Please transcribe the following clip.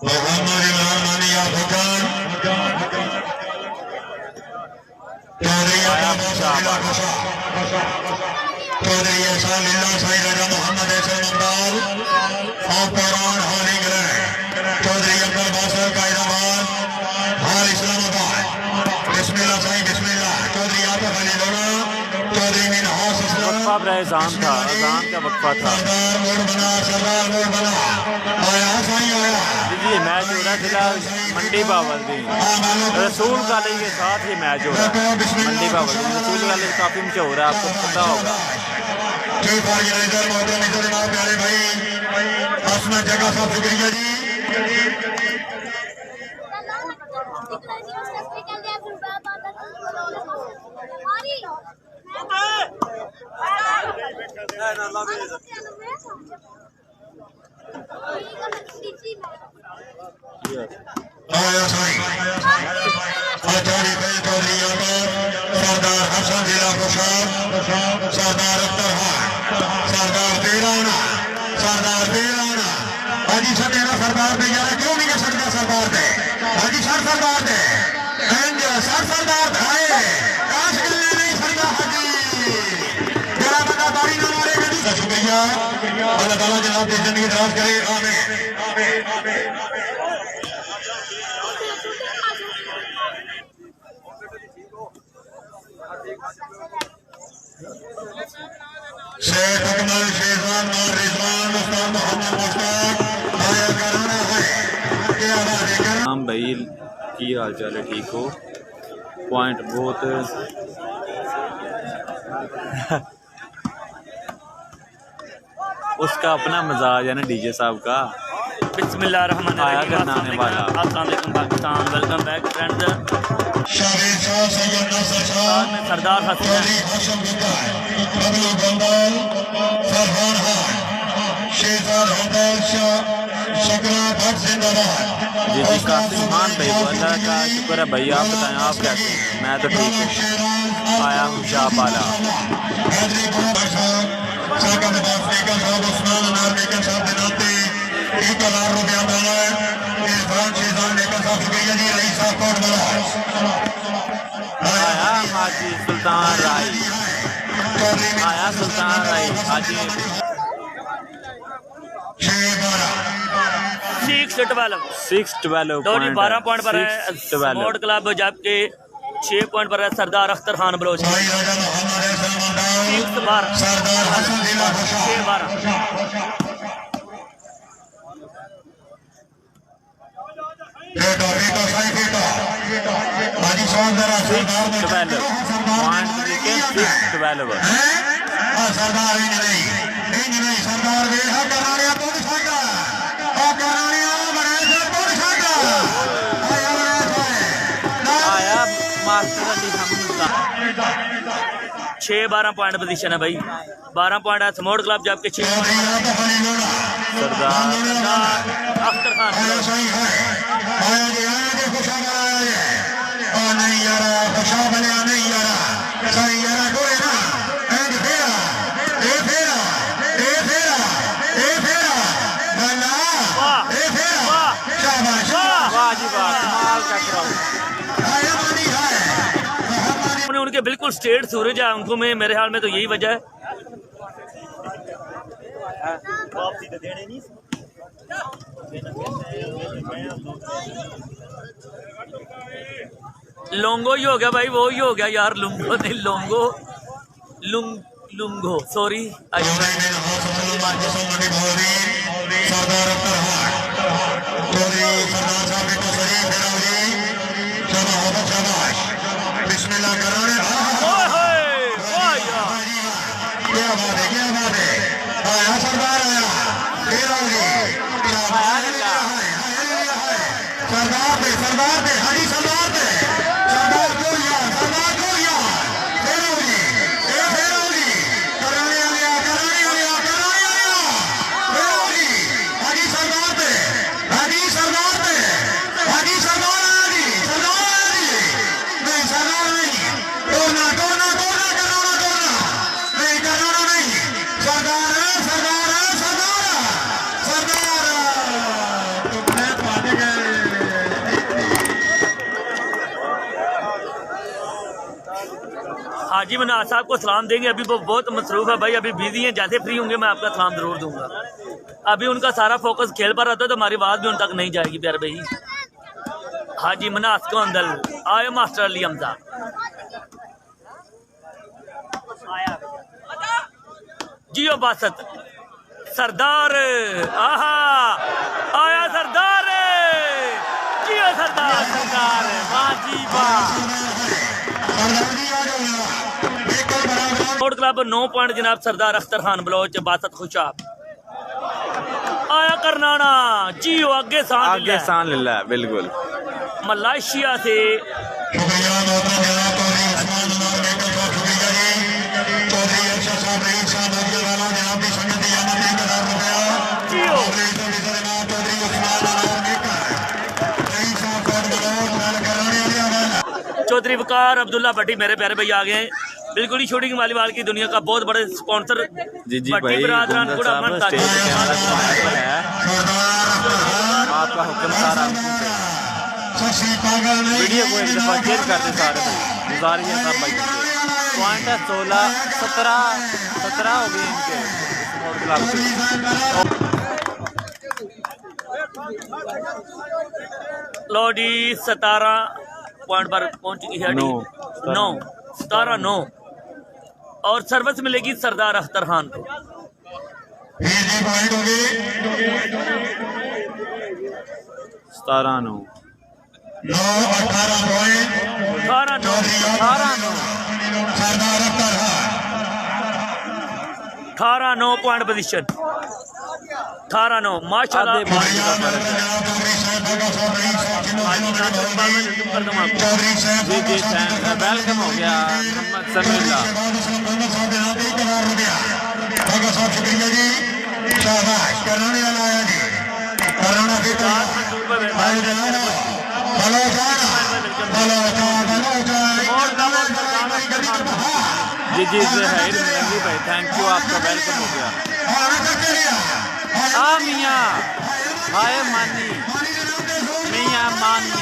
मोहम्मद इमरान मानी अफगान चौधरी चौधरी एहसान लीला साईं राजा मोहम्मद एहसान मंदाल और पौरान हाल इंग्लैंड चौधरी अब्दुल बासर कायदाबाद हाल इस्लामाबाद बिस्मिल्लाह साईं बिस्मिल्लाह चौधरी आतिफ अली लोना चौधरी मिनहास वक्फा अजान था, अजान का वक्फा था। सरदार मोड़ बना आया साईं आया ये मैच हो रहा था मंडी बावलदी रसूल कॉलेज के साथ ही मैच हो रहा है। मंडी बावलदी रसूल कॉलेज काफी मशहूर है, आपको पता होगा। प्यारे भाई असमत जगह साहब शुक्रिया जी। आया साईं आचार्य भाई चौधरी सरदार हसन जिला प्रसाद सरदार अख्तर सरदार बेराना हाजी सर मेरा सरदार दे यार क्यों नहीं कर सकता सरदार दे हाजी सर सरदार दे सर सरदार आए काश मिलने नहीं सरदार हाजी मेरा बंदा दाढ़ी ना मारेगा नहीं। शुक्रिया अल्लाह ताला जनाब की जिंदगी दराज करे आमीन। शेख अकमल शेखान रिजवान मुस्ताक मोहम्मद मुश्ताक आया कराना है क्या बात है। हम भाई की हाल चाल है, ठीक हो? पॉइंट बहुत उसका अपना मजाज है ना डीजे साहब का। बिस्मिल्लाहिर्रहमानिर्रहीम आया करना आने वाला। अस्सलाम वालेकुम पाकिस्तान, वेलकम बैक फ्रेंड्स। सरदार हसन जी जी कासिमान भाई को अल्लाह का शुक्र है भाई। आप बताएं आप कैसे? मैं तो ठीक हूँ, आया हूँ शाहबाला। आया हाजी सुल्तान राय, आया सुल्तान राय हाजी 6-12 टोली 12 पॉइंट पर है स्पोर्ट क्लब, जबकि 6 पॉइंट पर है सरदार अख्तर खान बलोच। 6-12 6-12 पॉइंट पोजीशन है भाई। 12 पॉइंट है स्पोर्ट क्लब, जबकि 6 सरदार अख्तर खान उनके बिल्कुल स्ट्रेट सूरज है आंखों में, मेरे ख्याल में तो यही वजह है। लोंगो ही हो गया भाई, वो ही हो गया यार, लुंगो नहीं लोंगो लुंगो सॉरी। सरदार दे हाजी सरदार दे सरदार गोलियां हाजी सरदार दे हाजी सरदार दे हाजी सरदार नहीं सरदार नहीं कोना कोना कोना नहीं सरदार सरदार सरदार सरदार हाजी मनाज साहब को सलाम देंगे। अभी वो बहुत मसरूफ है भाई, अभी बिजी हैं। जैसे फ्री होंगे मैं आपका सलाम जरूर दूंगा। अभी उनका सारा फोकस खेल पर रहता है तो हमारी आवाज़ भी उन तक नहीं जाएगी प्यारे भाई। हाजी मनाज को अंदर आए मास्टर अली हमजा जियो बासत सरदार आहा आया सरदार जियो सरदार सरदार वाजी वाह। स्पोर्ट क्लब 9 पॉइंट जनाब सरदार अख्तर खान बलोच बासत खुशाब आया करनाना जियो आगे सान लिल्ला बिल्कुल मलेशिया से चौधरी वकार अब्दुल्ला भट्टी मेरे प्यारे भाई आ गए। बिल्कुल ही शूटिंग वालीबाल की दुनिया का बहुत बड़े स्पॉन्सर जी भाई आपका हुक्म सारा वीडियो को एक दफा शेयर कर दे सारे गुजारिश है सब भाई। पॉइंट है 17 हो गए इनके स्पोर्ट क्लब लोडी 17 पॉइंट पर पहुंच चुकी है 9 और सर्विस मिलेगी सरदार अख्तर खान को। 17-9 18-9 पॉइंट पोजीशन 18-9 माशाल्लाह। वेलकम हो गया मोहम्मद समीउल्लाह। जी जहीर मिलंगी भाई थैंक यू आपका वेलकम हो गया। मियाँ हाय मानी मियाँ मानी